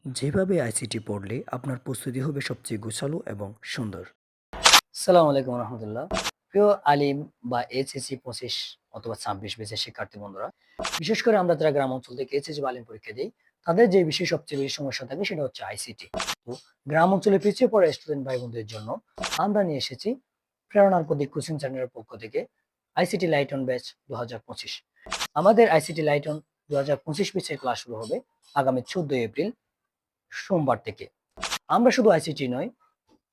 যেভাবে আইসিটি পড়লে আপনার প্রস্তুতি হবে সবচেয়ে গোছালো এবং সুন্দর। সালাম আলাইকুম রহমতুল্লাহ। প্রিয় আলিম বা এইচএসসি 25 অথবা 26 ব্যাচের শিক্ষার্থী বন্ধুরা, বিশেষ করে আমরা যারা গ্রাম অঞ্চল থেকে এইচএসসি বা আলিম পরীক্ষা দিই, তাদের যে বিষয়ে সবচেয়ে বেশি সমস্যা থাকে সেটা হচ্ছে আইসিটি। তো গ্রাম অঞ্চলে পিছিয়ে পড়া স্টুডেন্ট ভাই বোনদের জন্য আমরা নিয়ে এসেছি প্রেরণার প্রতীক কোচিং সেন্টারের পক্ষ থেকে আইসিটি লাইট অন ব্যাচ 2025। আমাদের আইসিটি লাইট অন 2025 ব্যাচের ক্লাস শুরু হবে আগামী 14 এপ্রিল সোমবার থেকে। আমরা শুধু আইসিটি নয়,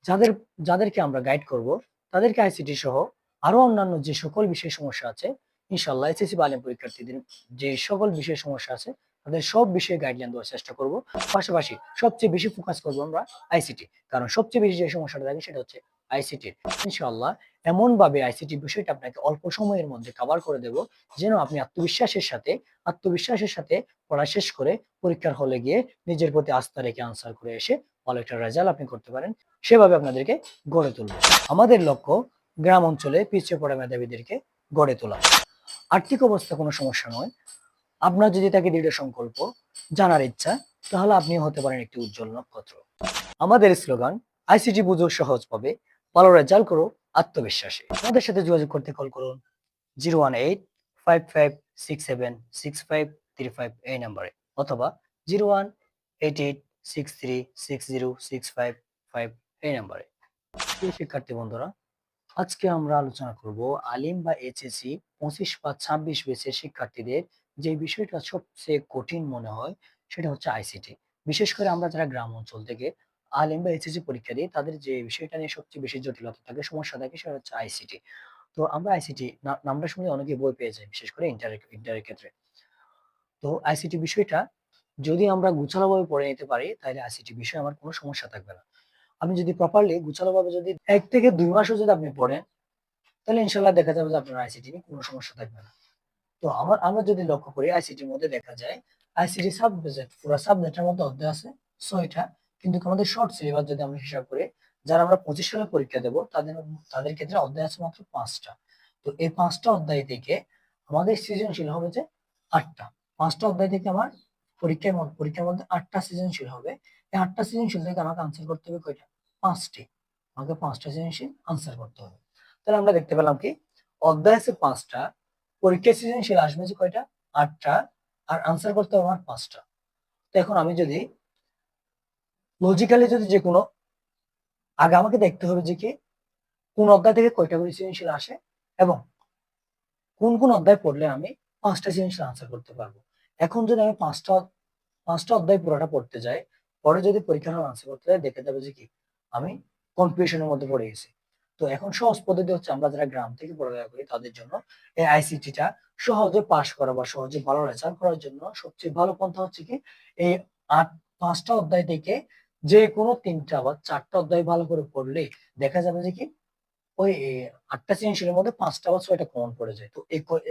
যাদের যাদেরকে আমরা গাইড করব তাদেরকে আইসিটি সহ আরো অন্যান্য যে সকল বিষয়ে সমস্যা আছে, ইনশাল্লাহ এসএসসি বা আলিম পরীক্ষার্থীদের যে সকল বিষয়ে সমস্যা আছে তাদের সব বিষয়ে গাইডলাইন দেওয়ার চেষ্টা করব। পাশাপাশি সবচেয়ে বেশি ফোকাস করব আমরা আইসিটি, কারণ সবচেয়ে বেশি যে সমস্যাটা থাকে সেটা হচ্ছে আইসিটির। ইনশাল্লাহ এমন ভাবে আইসিটি বিষয়টা আপনাকে অল্প সময়ের মধ্যে কভার করে দেব, যেন আপনি আত্মবিশ্বাসের সাথে পড়া শেষ করে পরীক্ষার হলে গিয়ে নিজের প্রতি আস্থা রেখে আনসার করে এসে ভালো একটা রেজাল্ট আপনি করতে পারেন। সেভাবে আপনাদেরকে গড়ে তুলব। আমাদের লক্ষ্য গ্রাম অঞ্চলে পিছিয়ে পড়া মেধাবীদেরকে গড়ে তোলা। আর্থিক অবস্থা কোনো সমস্যা নয়। আপনার যদি থাকে দৃঢ় সংকল্প, জানার ইচ্ছা, তাহলে আপনিও হতে পারেন একটি উজ্জ্বল নক্ষত্র। আমাদের স্লোগান, আইসিটি বুঝো সহজভাবে, ভালো রেজাল্ট করো আত্মবিশ্বাসে। আমাদের সাথে যোগাযোগ করতে কল করুন 01855676535 এই নাম্বারে, অথবা 01886360655 এই নাম্বারে। প্রিয় শিক্ষার্থী বন্ধুরা, আজকে আমরা আলোচনা করব আলিম বা এইচএসসি 25 বা 26 ব্যাচের শিক্ষার্থীদের যে বিষয়টা সবচেয়ে কঠিন মনে হয় সেটা হচ্ছে আইসিটি। বিশেষ করে আমরা যারা গ্রাম অঞ্চল থেকে আলিম বা এইচএসসি পরীক্ষা দিই, তাদের যে বিষয়টা নিয়ে সবচেয়ে বেশি জটিলতা থাকে, সমস্যা থাকে, সেটা হচ্ছে আইসিটি। তো আমরা আইসিটি নামটা শুনে অনেকেই ভয় পেয়ে যায়, বিশেষ করে ইন্টারের ক্ষেত্রে। তো আইসিটি বিষয়টা যদি আমরা গুছালোভাবে পড়ে নিতে পারি, তাহলে আইসিটি বিষয়ে আমার কোনো সমস্যা থাকবে না। আপনি যদি প্রপারলি গুছালোভাবে যদি 1 থেকে 2 মাসও যদি আপনি পড়েন, তাহলে ইনশাআল্লাহ দেখা যাবে যে আপনার আইসিটি নিয়ে কোনো সমস্যা থাকবে না। তো আমরা যদি লক্ষ্য করি, আইসিটির মধ্যে দেখা যায় আইসিটি সাবজেক্ট, পুরো সাবজেক্টের মধ্যে অধ্যায় আছে 6টা। কিন্তু আমাদের শর্ট সিলেবাস যদি আমরা হিসাব করি, যারা আমরা 25 সালে পরীক্ষা দেব তাদের ক্ষেত্রে অধ্যায় আছে মাত্র 5টা। তো এই 5টা অধ্যায় থেকে আমাদের সৃজনশীল হবে যে 8টা। 5টা অধ্যায় থেকে আমার পরীক্ষার মধ্যে 8টা সৃজনশীল হবে। এই 8টা সৃজনশীল থেকে আমাকে আনসার করতে হবে কয়টা? 5টি। আমাকে 5টা সৃজনশীল আনসার করতে হবে। তাহলে আমরা দেখতে পেলাম কি, অধ্যায় আছে 5টা, পরীক্ষায় সৃজনশীল আসবে যে কয়টা? 8টা, আর আনসার করতে হবে আমার 5টা। তো এখন আমি যদি লজিক্যালি যদি যে কোনো, আগে আমাকে দেখতে হবে যে কি কোন অধ্যায় থেকে কয়টা করে সৃজনশীল আসে, এবং কোন কোন অধ্যায় পড়লে আমি 5টা সৃজনশীল আনসার করতে পারবো। এখন যদি আমি পাঁচটা পাঁচটা অধ্যায় পুরোটা পড়তে যাই, পরে যদি পরীক্ষার হলে আনসার করতে যাই, দেখে যাবে যে কি আমি কনফিউশনের মধ্যে পড়ে গেছি। তো এখন সহজ পদ্ধতি হচ্ছে, আমরা যারা গ্রাম থেকে পড়ালেখা করি তাদের জন্য এই আইসিটিটা সহজে পাশ করা বা সহজে ভালো রেজাল্ট করার জন্য সবচেয়ে ভালো পন্থা হচ্ছে কি, এই আট 5টা অধ্যায় থেকে যে কোনো 3টা বা 4টা অধ্যায় ভালো করে পড়লে দেখা যাবে যে কি ওই 8টা সৃজনশীলের মধ্যে 5টা বা 6টা কমন পড়ে যায়। তো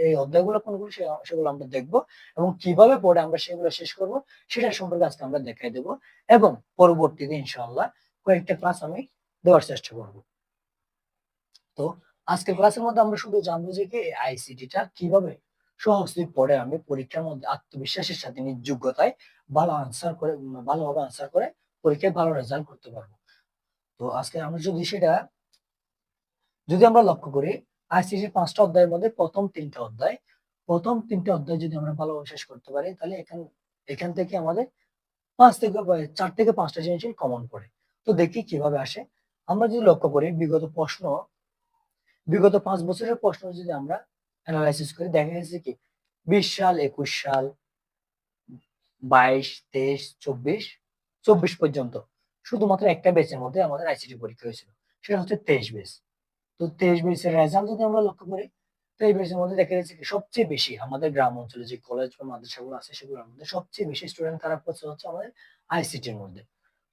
এই অধ্যায়গুলো কোনগুলো সেগুলো আমরা দেখবো, এবং কিভাবে পড়ে আমরা সেগুলো শেষ করব সেটা সম্পর্কে আজকে আমরা দেখাই দেব, এবং পরবর্তীতে ইনশাআল্লাহ কয়েকটা ক্লাস আমি দেওয়ার চেষ্টা করব। তো আজকের ক্লাসের মধ্যে আমরা শুধু জানবো যে কি আইসিটিটা কিভাবে সহজে পড়ে আমি পরীক্ষার মধ্যে আত্মবিশ্বাসের সাথে নিজ যোগ্যতায় ভালোভাবে আনসার করে পরীক্ষায় ভালো রেজাল্ট করতে পারবো। তো আজকে আমরা যদি আমরা লক্ষ্য করি, আইসিটির 5টা অধ্যায়ের মধ্যে প্রথম তিনটা অধ্যায় যদি আমরা ভালোভাবে শেষ করতে পারি, তাহলে এখান এখান থেকে আমাদের 4 থেকে 5টা সৃজনশীল কমন পড়ে। তো দেখি কিভাবে আসে। আমরা যদি লক্ষ্য করি, বিগত 5 বছরের প্রশ্ন যদি আমরা অ্যানালাইসিস করি, দেখা গেছে কি 20 সাল, 21 সাল, 22, 23, 24 পর্যন্ত শুধুমাত্র একটা ব্যাচের মধ্যে আমাদের আইসিটি পরীক্ষা হয়েছিল, সেটা হচ্ছে 23 ব্যাচ। তো 23 ব্যাচের রেজাল্ট যদি আমরা লক্ষ্য করি, 23 ব্যাচের মধ্যে দেখা যাচ্ছে কি সবচেয়ে বেশি আমাদের গ্রাম অঞ্চলে যে কলেজ বা মাদ্রাসাগুলো আছে সেগুলোর মধ্যে সবচেয়ে বেশি স্টুডেন্ট খারাপ করছে হচ্ছে আমাদের আইসিটির মধ্যে।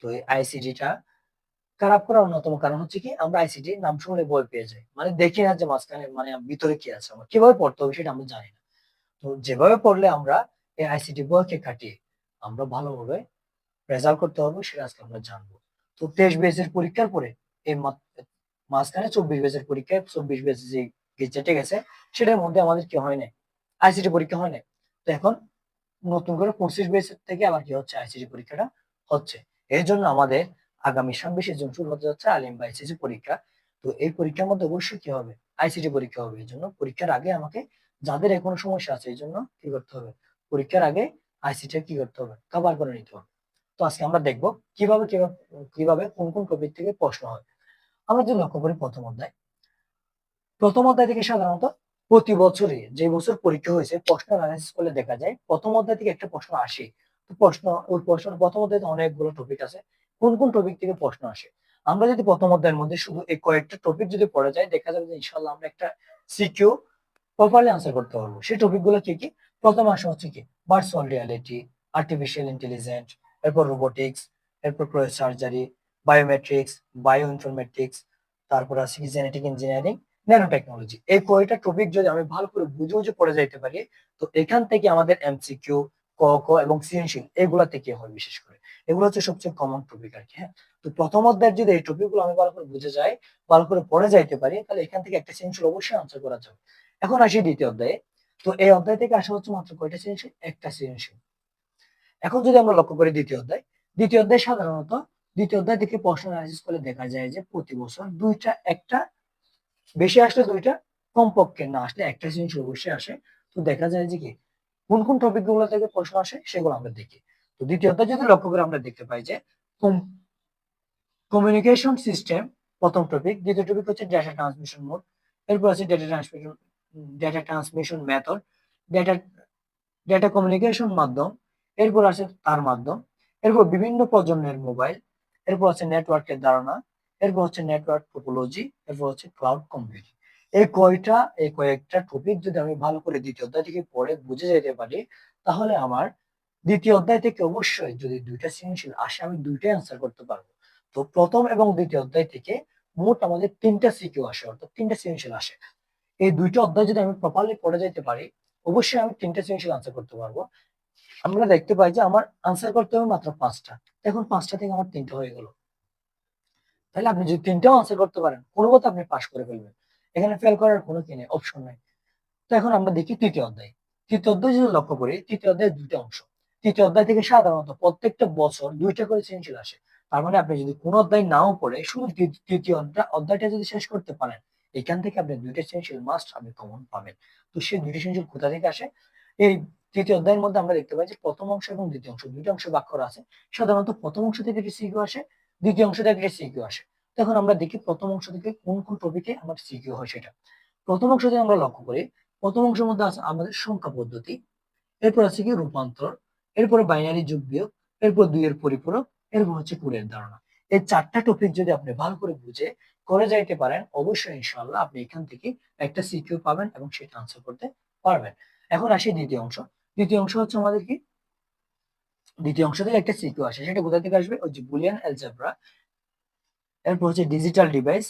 তো এই আইসিটিটা খারাপ করার অন্যতম কারণ হচ্ছে কি, আমরা আইসিটি নাম শুনলে ভয় পেয়ে যাই, মানে দেখি না যে মাঝখানে মানে ভিতরে কি আছে, আমার কিভাবে পড়তে হবে সেটা আমরা জানি না। তো যেভাবে পড়লে আমরা এই আইসিটি ভয়কে কাটিয়ে আমরা ভালোভাবে রেজাল্ট করতে পারবো, সেটা আজকে আমরা জানবো। তো 23 বেজের পরীক্ষার পরে এই মাঝখানে 24 বেজের পরীক্ষায় 24 বেজ যে গেজেটে গেছে, সেটার মধ্যে আমাদের কি হয় নাই, আইসিটি পরীক্ষা হয় নাই। তো এখন নতুন করে 25 বেজ থেকে আবার কি হচ্ছে, আইসিটি পরীক্ষাটা হচ্ছে। এর জন্য আমাদের আগামী 26শে জুন শুরু হতে যাচ্ছে আলিম বা এইচএসসি পরীক্ষা। তো এই পরীক্ষার মধ্যে অবশ্যই কি হবে? আইসিটি পরীক্ষা হবে। এজন্য পরীক্ষার আগে আমাকে যাদের এখনো সমস্যা আছে এজন্য কি করতে হবে? পরীক্ষার আগে আইসিটি কি করতে হবে? কভার করে নিতে হবে। তো আজকে আমরা দেখব কিভাবে কোন টপিক থেকে প্রশ্ন হয়। আমরা যদি লক্ষ্য করি প্রথম অধ্যায় থেকে সাধারণত প্রতি বছরই যে বছর পরীক্ষা হয়েছে প্রশ্ন অ্যানালাইসিস করলে দেখা যায় প্রথম অধ্যায় থেকে একটা প্রশ্ন আসে। তো ওই প্রশ্ন প্রথম অধ্যায়ে অনেকগুলো টপিক আছে। কোন টপিক থেকে প্রশ্ন আসে? আমরা যদি প্রথম অধ্যায়ের মধ্যে শুধু এই কয়েকটা টপিক যদি পড়ে যাই দেখা যাবে যে ইনশাআল্লাহ আমরা একটা সিকিউ প্রপারলি আনসার করতে পারবো। সেই টপিক গুলো কি কি? প্রথম আসে হচ্ছে কি ভার্চুয়াল রিয়ালিটি, আর্টিফিশিয়াল ইন্টেলিজেন্স, এরপর রোবোটিক্স, এরপর ক্রয় সার্জারি, বায়োমেট্রিক্স, বায়ো ইনফরমেটিক্স, তারপর আছে কি জেনেটিক ইঞ্জিনিয়ারিং, ন্যানো টেকনোলজি। এই কয়টা টপিক যদি আমি ভালো করে বুঝে বুঝে পড়ে যাইতে পারি তো এখান থেকে আমাদের এমসিকিউ, ক এবং সৃজনশীল এগুলা থেকে হয় বিশেষ করে। এগুলো হচ্ছে সবচেয়ে কমন টপিক আর কি। হ্যাঁ, তো প্রথম অধ্যায়ের যদি এই টপিক গুলো আমি ভালো করে বুঝে যাই, ভালো করে পড়ে যাইতে পারি তাহলে এখান থেকে একটা সৃজনশীল অবশ্যই আনসার করা যাবে। এখন আসি দ্বিতীয় অধ্যায়ে। তো এই অধ্যায় থেকে আসা হচ্ছে মাত্র কয়টা সৃজনশীল? একটা সৃজনশীল। এখন যদি আমরা লক্ষ্য করি দ্বিতীয় অধ্যায় সাধারণত দ্বিতীয় অধ্যায় থেকে প্রশ্ন অ্যানালাইসিস করলে দেখা যায় যে প্রতি বছর দুইটা একটা বেশি আসলে দুইটা, কমপক্ষে না আসলে একটা সৃজনশীল অবশ্যই আসে। তো দেখা যায় যে কি কোন টপিক গুলো থেকে প্রশ্ন আসে সেগুলো আমরা দেখি। তো দ্বিতীয় অধ্যায় যদি লক্ষ্য করে আমরা দেখতে পাই যে কমিউনিকেশন সিস্টেম প্রথম টপিক, দ্বিতীয় টপিক হচ্ছে ডেটা ট্রান্সমিশন মোড, এরপর আছে data transmission method, data data communication মাধ্যম, এরপর আছে তার মাধ্যম, এরপর বিভিন্ন প্রজন্মের মোবাইল, এরপর আছে নেটওয়ার্কের ধারণা, এরপর হচ্ছে নেটওয়ার্ক টোপোলজি, এরপর হচ্ছে ক্লাউড কম্পিউটিং। এই কয়েকটা টপিক যদি আমি ভালো করে দ্বিতীয় অধ্যায় থেকে পড়ে বুঝে যেতে পারি তাহলে আমার দ্বিতীয় অধ্যায় থেকে অবশ্যই যদি দুইটা সৃজনশীল আসে আমি দুইটাই আনসার করতে পারবো। তো প্রথম এবং দ্বিতীয় অধ্যায় থেকে মোট আমাদের তিনটা সিকিউ আসে, অর্থাৎ তিনটা সৃজনশীল আসে। এই দুইটা অধ্যায় যদি আমি প্রপারলি পড়ে যেতে পারি অবশ্যই আমি তিনটা সৃজনশীল আনসার করতে পারবো। আমরা দেখতে পাই যে আমার আনসার করতে হবে মাত্র পাঁচটা। এখন পাঁচটা থেকে আমার তিনটা হয়ে গেল। তাহলে আপনি যদি তিনটাও আনসার করতে পারেন কোনো মতে আপনি পাস করে ফেলবেন। এখানে ফেল করার কোনো কি নেই, অপশন নাই। তো এখন আমরা দেখি তৃতীয় অধ্যায়। তৃতীয় অধ্যায় যদি লক্ষ্য করি তৃতীয় অধ্যায় দুইটা অংশ। তৃতীয় অধ্যায় থেকে সাধারণত প্রত্যেকটা বছর দুইটা করে সৃজনশীল আসে। তার মানে আপনি যদি কোনো অধ্যায় নাও পড়ে শুধু তৃতীয় অধ্যায়টা যদি শেষ করতে পারেন এখান থেকে আপনি দুইটা সৃজনশীল মাস্ট আপনি কমন পাবেন। তো সেই দুইটা সৃজনশীল কোথা থেকে আসে? এই তৃতীয় অধ্যায়ের মধ্যে আমরা দেখতে পাই যে প্রথম অংশ এবং দ্বিতীয় অংশ দুইটা অংশ ভাগ করা আছে। সাধারণত প্রথম অংশ থেকে একটা সিকিউ আসে, দ্বিতীয় অংশ থেকে একটা সিকিউ আসে। তখন আমরা দেখি প্রথম অংশ থেকে কোন টপিকে আমার সিকিউ হয় সেটা। প্রথম অংশ যদি আমরা লক্ষ্য করি প্রথম অংশের মধ্যে আছে আমাদের সংখ্যা পদ্ধতি, এরপর আছে কি রূপান্তর, এরপরে বাইনারি যোগ বিয়োগ, এরপর দুইয়ের পরিপূরক, এরপর হচ্ছে কুলের ধারণা। এই চারটা টপিক যদি আপনি ভালো করে বুঝে করে যাইতে পারেন অবশ্যই ইনশাআল্লাহ আপনি এখান থেকে একটা সিকিউ পাবেন এবং সেটা আনসার করতে পারবেন। এখন আসি দ্বিতীয় অংশ। দ্বিতীয় অংশ হচ্ছে আমাদের কি দ্বিতীয় অংশ থেকে একটা সিকিউ আসে, সেটা কোথা থেকে আসবে? ওই যে বুলিয়ান অ্যালজেব্রা, এরপর হচ্ছে ডিজিটাল ডিভাইস,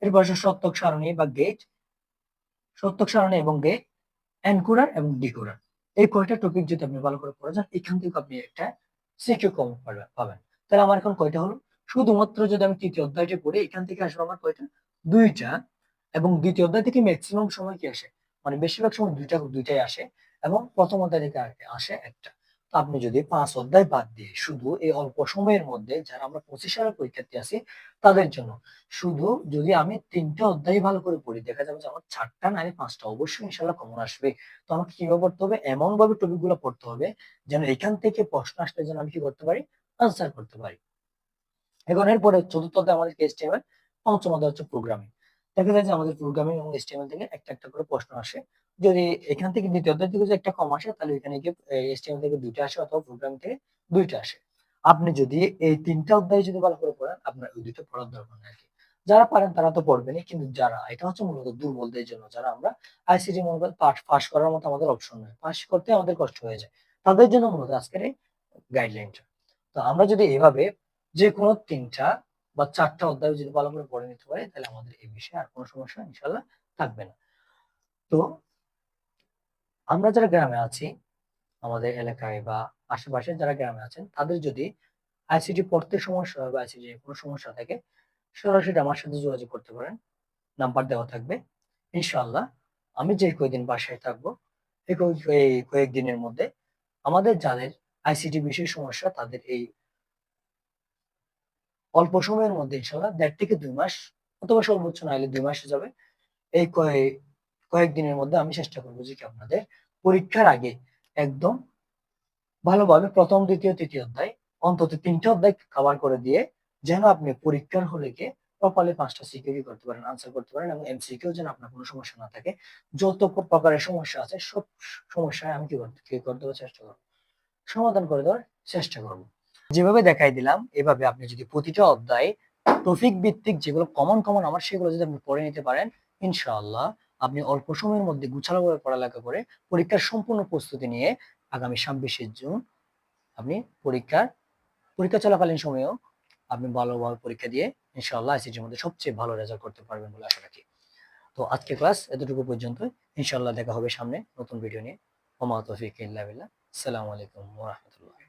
এরপর হচ্ছে সত্যক সারণী বা গেট, সত্যক সারণী এবং গেট, এনকোডার এবং ডিকোডার। এই কয়টা টপিক যদি আপনি ভালো করে পড়ে যান এখান থেকে আপনি একটা সিকিউ কমন পাবেন। তাহলে আমার এখন কয়টা হলো? শুধুমাত্র যদি আমি তৃতীয় অধ্যায়টি পড়ি এখান থেকে আসবে আমার কয়টা? দুইটা। এবং দ্বিতীয় অধ্যায় থেকে ম্যাক্সিমাম সময় কি আসে? মানে বেশিরভাগ সময় দুইটাই আসে এবং প্রথম অধ্যায় থেকে আসে একটা। তো আপনি যদি 5 অধ্যায় বাদ দিয়ে শুধু এই অল্প সময়ের মধ্যে যারা আমরা 25 সালের পরীক্ষার্থী আছি তাদের জন্য শুধু যদি আমি 3টা অধ্যায় ভালো করে পড়ি দেখা যাবে যে আমার 4টা নাইলে 5টা অবশ্যই ইনশাআল্লাহ কমন আসবে। তো আমাকে কিভাবে পড়তে হবে? এমন ভাবে টপিক গুলো পড়তে হবে যেন এখান থেকে প্রশ্ন আসলে যেন আমি কি করতে পারি? আনসার করতে পারি। এখন এরপরে চতুর্থ অধ্যায় আমাদের HTML, পঞ্চম অধ্যায় হচ্ছে প্রোগ্রামিং। দেখা যায় যে আমাদের প্রোগ্রামিং এবং HTML থেকে একটা একটা করে প্রশ্ন আসে। যদি এখান থেকে দ্বিতীয় অধ্যায় থেকে যদি একটা কম আসে তাহলে এখানে গিয়ে HTML থেকে দুইটা আসে অথবা প্রোগ্রামিং থেকে দুইটা আসে। আপনি যদি এই তিনটা অধ্যায় যদি ভালো করে পড়েন আপনার ওই দুইটা পড়ার দরকার নেই আরকি। যারা পারেন তারা তো পড়বেনই, কিন্তু যারা এটা হচ্ছে মূলত দুর্বলদের জন্য, যারা আমরা আইসিটি মনে করেন পাস করার মতো আমাদের অপশন নাই। পাস করতে আমাদের কষ্ট হয়ে যায়। তাদের জন্য মূলত আজকের এই গাইডলাইনটা। তো আমরা যদি এভাবে যেকোনো 3টা বা 4টা অধ্যায় যদি ভালো করে পড়ে নিতে পারি তাহলে আমাদের এই বিষয়ে আর কোনো সমস্যা ইনশাআল্লাহ থাকবে না। তো আমরা যারা গ্রামে আছি, আমাদের এলাকায় বা আশেপাশে যারা গ্রামে আছেন তাদের যদি আইসিটি পড়তে সমস্যা হয় বা আইসিটি কোনো সমস্যা থাকে সরাসরি আমার সাথে যোগাযোগ করতে পারেন। নাম্বার দেওয়া থাকবে। ইনশাআল্লাহ আমি যে কয়দিন বাসায় থাকবো এই কয়েকদিনের মধ্যে আমাদের যাদের আইসিটি বিষয়ে সমস্যা তাদের এই অল্প সময়ের মধ্যে ইনশাল্লাহ ১.৫ থেকে ২ মাস অথবা সর্বোচ্চ না হলে ২ মাসে যাবে। এই কয়েকদিনের মধ্যে আমি চেষ্টা করবো যে কি আপনাদের পরীক্ষার আগে একদম ভালোভাবে ১ম, ২য়, ৩য় অধ্যায় অন্তত ৩ টা অধ্যায় কভার করে দিয়ে যেন আপনি পরীক্ষার হলে গিয়ে প্রপারলি ৫ টা সিকিউরিটি করতে পারেন, আনসার করতে পারেন এবং এমসিকিউ যেন আপনার কোনো সমস্যা না থাকে। যত প্রকারের সমস্যা আছে সব সমস্যায় আমি কি করতে চেষ্টা করব? সমাধান করে দেওয়ার চেষ্টা করব। যেভাবে দেখাই দিলাম এভাবে আপনি যদি প্রতিটা অধ্যায়ে টপিক ভিত্তিক যেগুলো কমন আমার সেগুলো যদি আপনি পড়ে নিতে পারেন, ইনশাআল্লাহ আপনি অল্প সময়ের মধ্যে গুছালোভাবে পড়ালেখা করে পরীক্ষার সম্পূর্ণ প্রস্তুতি নিয়ে আগামী ২৬শে জুন আপনি পরীক্ষা চলাকালীন সময়েও আপনি ভালোভাবে পরীক্ষা দিয়ে ইনশাআল্লাহ আইসিটির মধ্যে সবচেয়ে ভালো রেজাল্ট করতে পারবেন বলে আশা রাখি। তো আজকে ক্লাস এতটুকু পর্যন্তই। ইনশাআল্লাহ দেখা হবে সামনে নতুন ভিডিও নিয়ে। ওমা তৌফিক ইল্লা বিল্লাহ। আসসালামু আলাইকুম ওয়া রাহমাতুল্লাহ।